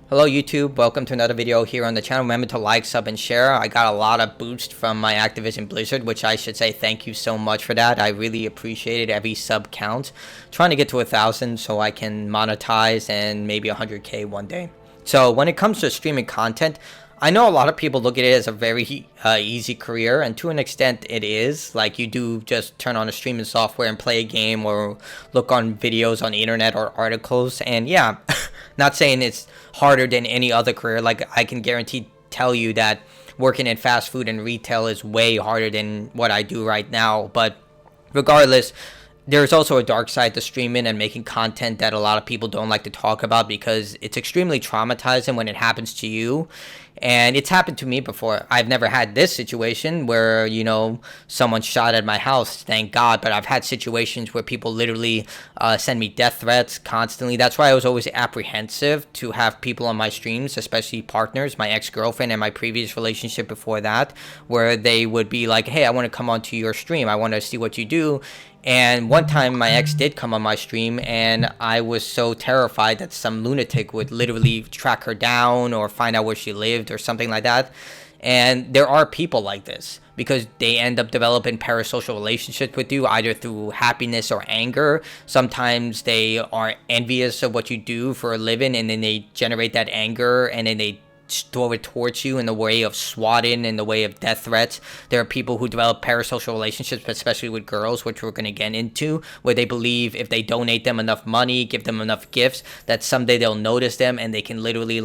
Hello YouTube, welcome to another video here on the channel. Remember to like, sub, and share. I got a lot of boost from my Activision Blizzard, which I should say thank you so much for that. I really appreciate it. Every sub counts. Trying to get to 1,000 so I can monetize and maybe 100k one day. So when it comes to streaming content, I know a lot of people look at it as a very easy career, and to an extent it is. Like, you do just turn on a streaming software and play a game or look on videos on the internet or articles, and yeah, not saying it's harder than any other career. Like, I can guarantee tell you that working in fast food and retail is way harder than what I do right now, but regardless, there's also a dark side to streaming and making content that a lot of people don't like to talk about because it's extremely traumatizing when it happens to you. And it's happened to me before. I've never had this situation where, someone shot at my house, thank God. But I've had situations where people literally send me death threats constantly. That's why I was always apprehensive to have people on my streams, especially partners, my ex-girlfriend and my previous relationship before that, where they would be like, hey, I want to come onto your stream. I want to see what you do. And one time my ex did come on my stream, and I was so terrified that some lunatic would literally track her down or find out where she lived or something like that. And there are people like this because they end up developing parasocial relationships with you, either through happiness or anger. Sometimes they are envious of what you do for a living, and then they generate that anger, and then they throw it towards you in the way of swatting, in the way of death threats. There are people who develop parasocial relationships, especially with girls, which we're going to get into, where they believe if they donate them enough money, give them enough gifts, that someday they'll notice them and they can literally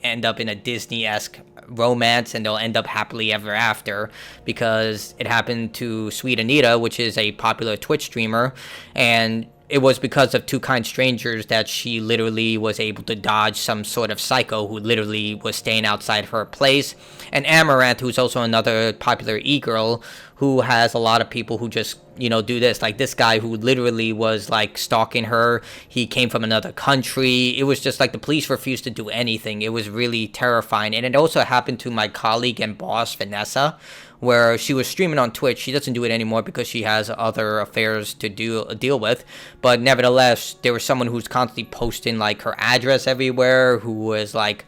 end up in a Disney-esque romance, and they'll end up happily ever after. Because it happened to Sweet Anita, which is a popular Twitch streamer, and it was because of two kind strangers that she literally was able to dodge some sort of psycho who literally was staying outside her place. And Amaranth, who's also another popular e-girl, who has a lot of people who just, do this. Like this guy who literally was like stalking her. He came from another country. It was just like the police refused to do anything. It was really terrifying. And it also happened to my colleague and boss, Vanessa, where she was streaming on Twitch. She doesn't do it anymore because she has other affairs to deal with. But nevertheless, there was someone who's constantly posting like her address everywhere, who was like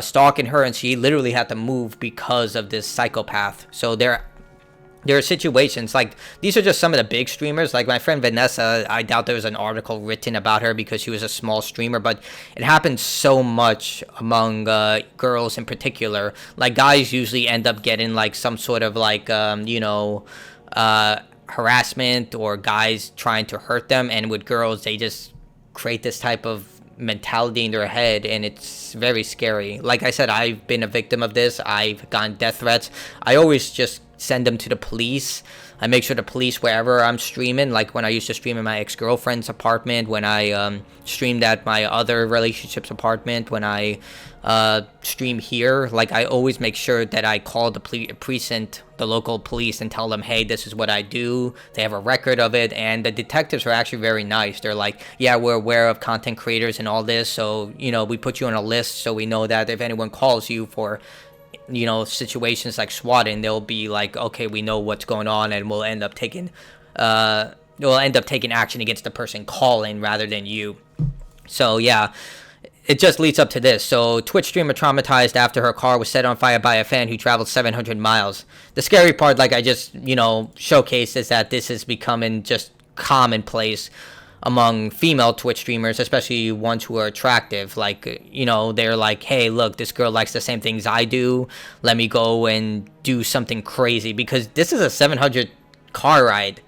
stalking her, and she literally had to move because of this psychopath. So there are situations like these are just some of the big streamers. Like my friend Vanessa, I doubt there was an article written about her because she was a small streamer, but it happens so much among girls in particular. Like guys usually end up getting like some sort of like harassment, or guys trying to hurt them, and with girls they just create this type of mentality in their head, and it's very scary. Like I said, I've been a victim of this. I've gotten death threats. I always just send them to the police. I make sure the police, wherever I'm streaming, like when I used to stream in my ex-girlfriend's apartment, when I streamed at my other relationship's apartment, when I stream here, like I always make sure that I call the precinct, the local police, and tell them, hey, this is what I do. They have a record of it, and the detectives are actually very nice. They're like, yeah, we're aware of content creators and all this, so we put you on a list so we know that if anyone calls you for situations like swatting, they'll be like, okay, we know what's going on, and we'll end up taking action against the person calling rather than you. So yeah, it just leads up to this. So Twitch streamer traumatized after her car was set on fire by a fan who traveled 700 miles. The scary part, like I just showcased, is that this is becoming just commonplace among female Twitch streamers, especially ones who are attractive. Like, they're like, hey, look, this girl likes the same things I do. Let me go and do something crazy. Because this is a 700 car ride.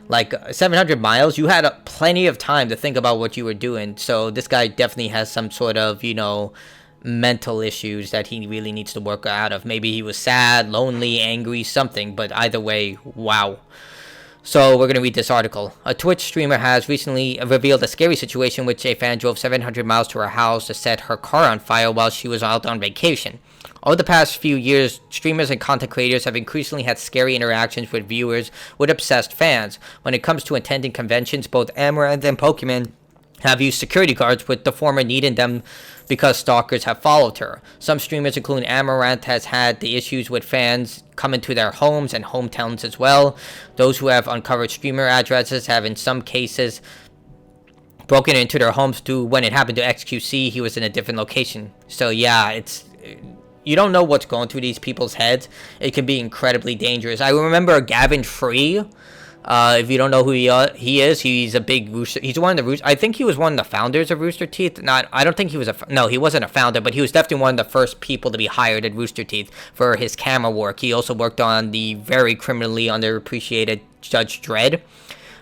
Like, 700 miles, you had plenty of time to think about what you were doing. So this guy definitely has some sort of, mental issues that he really needs to work out of. Maybe he was sad, lonely, angry, something. But either way, wow. So we're going to read this article. A Twitch streamer has recently revealed a scary situation in which a fan drove 700 miles to her house to set her car on fire while she was out on vacation. Over the past few years, streamers and content creators have increasingly had scary interactions with viewers with obsessed fans. When it comes to attending conventions, both Amaranth and Pokemon have used security guards, with the former needing them because stalkers have followed her. Some streamers, including Amaranth, has had the issues with fans coming to their homes and hometowns as well. Those who have uncovered streamer addresses have in some cases broken into their homes to when it happened to XQC, he was in a different location. So yeah, you don't know what's going through these people's heads. It can be incredibly dangerous. I remember Gavin Free. If you don't know who he is, he's a big Rooster. He's one of the I think he was one of the founders of Rooster Teeth. I don't think he was no, he wasn't a founder, but he was definitely one of the first people to be hired at Rooster Teeth for his camera work. He also worked on the very criminally underappreciated Judge Dredd.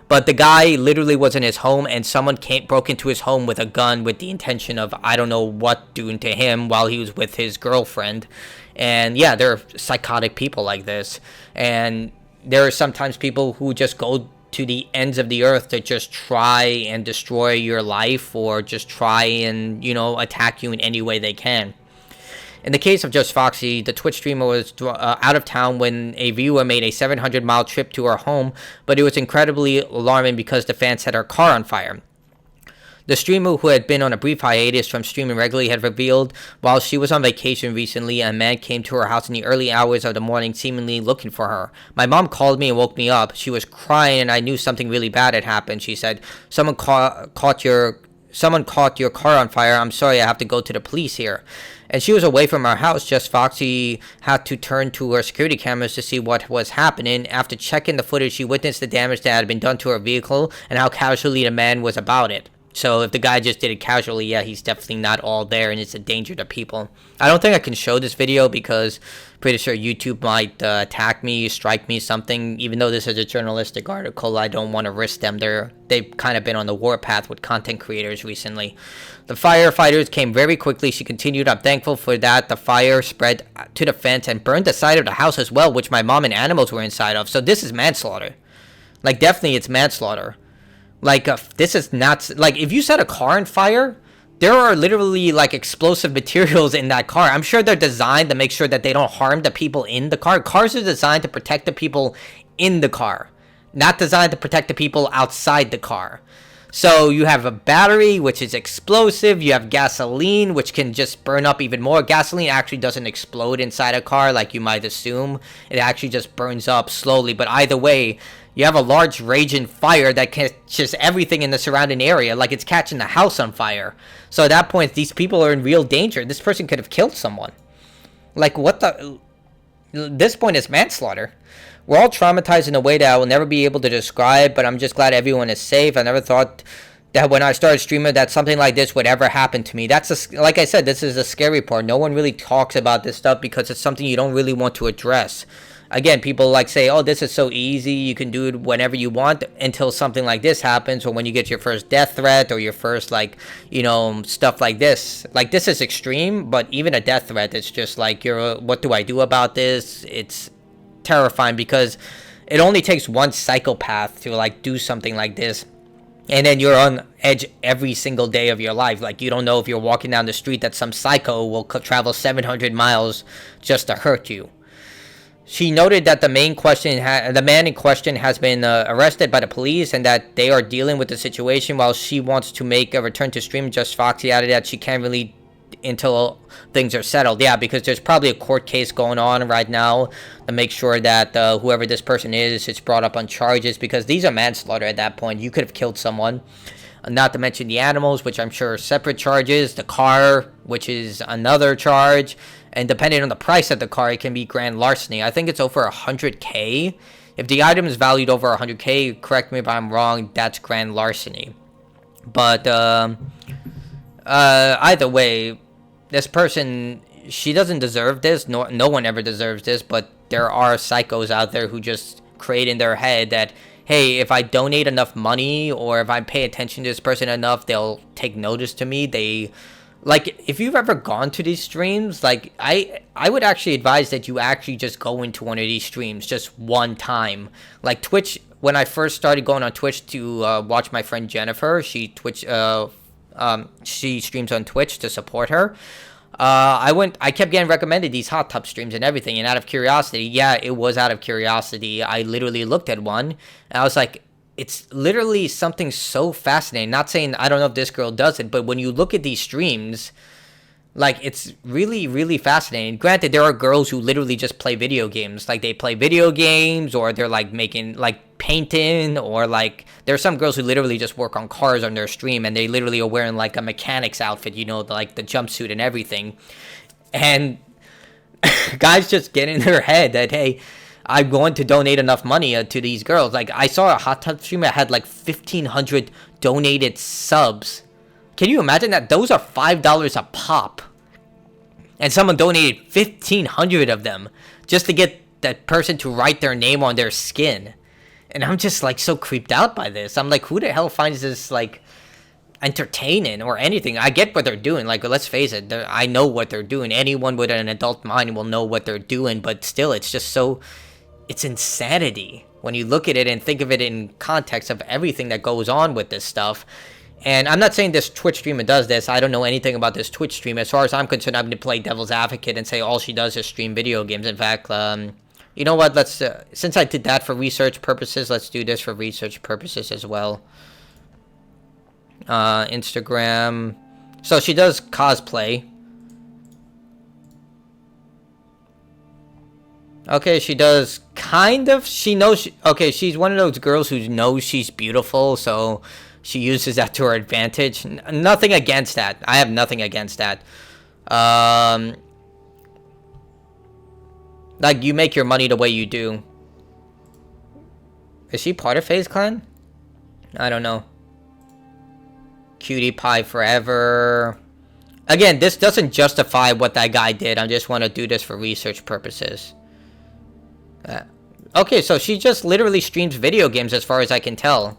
But the guy literally was in his home, and someone broke into his home with a gun with the intention of, I don't know what, doing to him while he was with his girlfriend. And yeah, there are psychotic people like this. And there are sometimes people who just go to the ends of the earth to just try and destroy your life, or just try and, attack you in any way they can. In the case of Just Foxy, the Twitch streamer was out of town when a viewer made a 700-mile trip to her home, but it was incredibly alarming because the fan set her car on fire. The streamer, who had been on a brief hiatus from streaming regularly, had revealed while she was on vacation recently, a man came to her house in the early hours of the morning, seemingly looking for her. My mom called me and woke me up. She was crying, and I knew something really bad had happened. She said, Someone caught your car on fire. I'm sorry, I have to go to the police here. And she was away from our house. Just Foxy had to turn to her security cameras to see what was happening. After checking the footage, she witnessed the damage that had been done to her vehicle and how casually the man was about it. So if the guy just did it casually, yeah, he's definitely not all there, and it's a danger to people. I don't think I can show this video because pretty sure YouTube might attack me, strike me, something. Even though this is a journalistic article, I don't want to risk them. They've kind of been on the warpath with content creators recently. The firefighters came very quickly. She continued, I'm thankful for that. The fire spread to the fence and burned the side of the house as well, which my mom and animals were inside of. So this is manslaughter. Like, definitely it's manslaughter. Like, this is not, like, if you set a car on fire, there are literally, like, explosive materials in that car. I'm sure they're designed to make sure that they don't harm the people in the car. Cars are designed to protect the people in the car, not designed to protect the people outside the car. So you have a battery, which is explosive. You have gasoline, which can just burn up even more. Gasoline actually doesn't explode inside a car like you might assume. It actually just burns up slowly. But either way, you have a large raging fire that catches everything in the surrounding area, like it's catching the house on fire. So at that point, these people are in real danger. This person could have killed someone. Like, what the... This point is manslaughter. We're all traumatized in a way that I will never be able to describe, but I'm just glad everyone is safe. I never thought that when I started streaming that something like this would ever happen to me. Like I said, this is a scary part. No one really talks about this stuff because it's something you don't really want to address. Again, people like say, oh, this is so easy, you can do it whenever you want, until something like this happens, or when you get your first death threat, or your first, like, stuff like this. Like, this is extreme, but even a death threat, it's just like, what do I do about this? It's terrifying because it only takes one psychopath to, like, do something like this. And then you're on edge every single day of your life. Like, you don't know if you're walking down the street that some psycho will travel 700 miles just to hurt you. She noted that the man in question has been arrested by the police and that they are dealing with the situation. While she wants to make a return to stream, Just Foxy added that she can't really until things are settled. Yeah, because there's probably a court case going on right now to make sure that whoever this person is brought up on charges, because these are manslaughter at that point. You could have killed someone. Not to mention the animals, which I'm sure are separate charges. The car, which is another charge. And depending on the price of the car, it can be grand larceny. I think it's over 100K. If the item is valued over 100K, correct me if I'm wrong, that's grand larceny. But either way, this person, she doesn't deserve this. No one ever deserves this. But there are psychos out there who just create in their head that, hey, if I donate enough money or if I pay attention to this person enough, they'll take notice to me. Like, if you've ever gone to these streams, like, I would actually advise that you actually just go into one of these streams just one time. Like, Twitch, when I first started going on Twitch to watch my friend Jennifer, she streams on Twitch to support her. I kept getting recommended these hot tub streams and everything, and out of curiosity, yeah, it was out of curiosity, I literally looked at one, and I was like, it's literally something so fascinating. Not saying I don't know if this girl does it, but when you look at these streams, Like, it's really, really fascinating. Granted, there are girls who literally just play video games. Like, they play video games, or they're like making, like, painting, or like, there are some girls who literally just work on cars on their stream, and they literally are wearing like a mechanic's outfit, you know, like the jumpsuit and everything. And guys just get in their head that, hey, I'm going to donate enough money to these girls. Like, I saw a hot tub streamer that had like 1,500 donated subs. Can you imagine that? Those are $5 a pop. And someone donated 1,500 of them just to get that person to write their name on their skin. And I'm just like so creeped out by this. I'm like, who the hell finds this like entertaining or anything? I get what they're doing. Like, let's face it, I know what they're doing. Anyone with an adult mind will know what they're doing. But still, it's just so, it's insanity when you look at it and think of it in context of everything that goes on with this stuff. And I'm not saying this Twitch streamer does this. I don't know anything about this Twitch streamer. As far as I'm concerned, I'm going to play devil's advocate and say all she does is stream video games. In fact, you know what? Let's since I did that for research purposes, let's do this for research purposes as well. Instagram. So she does cosplay. Okay, she does kind of. She knows. Okay, she's one of those girls who knows she's beautiful, so she uses that to her advantage. Nothing against that. I have nothing against that. Like, you make your money the way you do. Is she part of FaZe Clan? I don't know. Cutie Pie Forever. Again, this doesn't justify what that guy did. I just want to do this for research purposes. Okay, so she just literally streams video games as far as I can tell.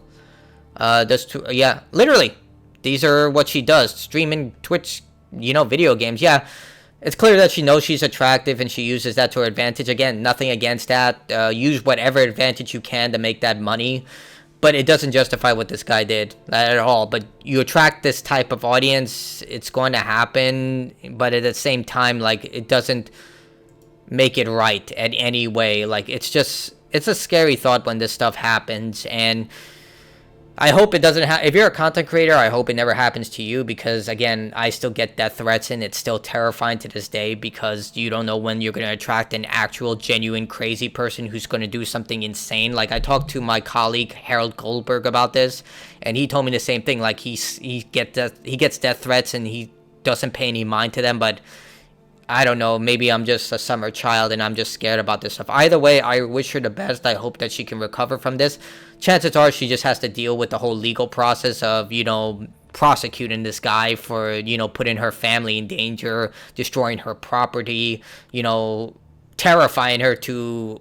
Yeah, literally. These are what she does. Streaming Twitch, you know, video games. Yeah, it's clear that she knows she's attractive and she uses that to her advantage. Again, nothing against that. Use whatever advantage you can to make that money. But it doesn't justify what this guy did at all. But you attract this type of audience, it's going to happen. But at the same time, like, it doesn't make it right in any way. Like, it's a scary thought when this stuff happens. And I hope it doesn't if you're a content creator, I hope it never happens to you, because again, I still get death threats and it's still terrifying to this day, because you don't know when you're going to attract an actual genuine crazy person who's going to do something insane. Like, I talked to my colleague Harold Goldberg about this, and he told me the same thing. Like, he gets death threats and he doesn't pay any mind to them. But I don't know, maybe I'm just a summer child and I'm just scared about this stuff. Either way, I wish her the best. I hope that she can recover from this. Chances are she just has to deal with the whole legal process of, you know, prosecuting this guy for, you know, putting her family in danger, destroying her property, you know, terrifying her to,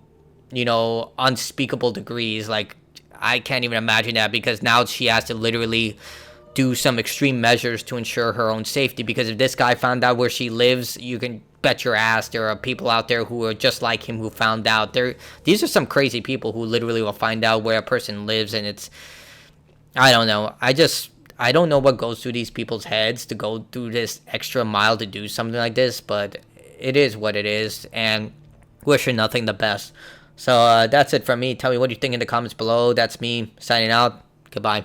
you know, unspeakable degrees. Like, I can't even imagine that, because now she has to literally do some extreme measures to ensure her own safety. Because if this guy found out where she lives, you can bet your ass there are people out there who are just like him who found out. These are some crazy people who literally will find out where a person lives, and it's, I don't know. I don't know what goes through these people's heads to go through this extra mile to do something like this, but it is what it is, and wish her nothing the best. So that's it from me. Tell me what you think in the comments below. That's me signing out. Goodbye.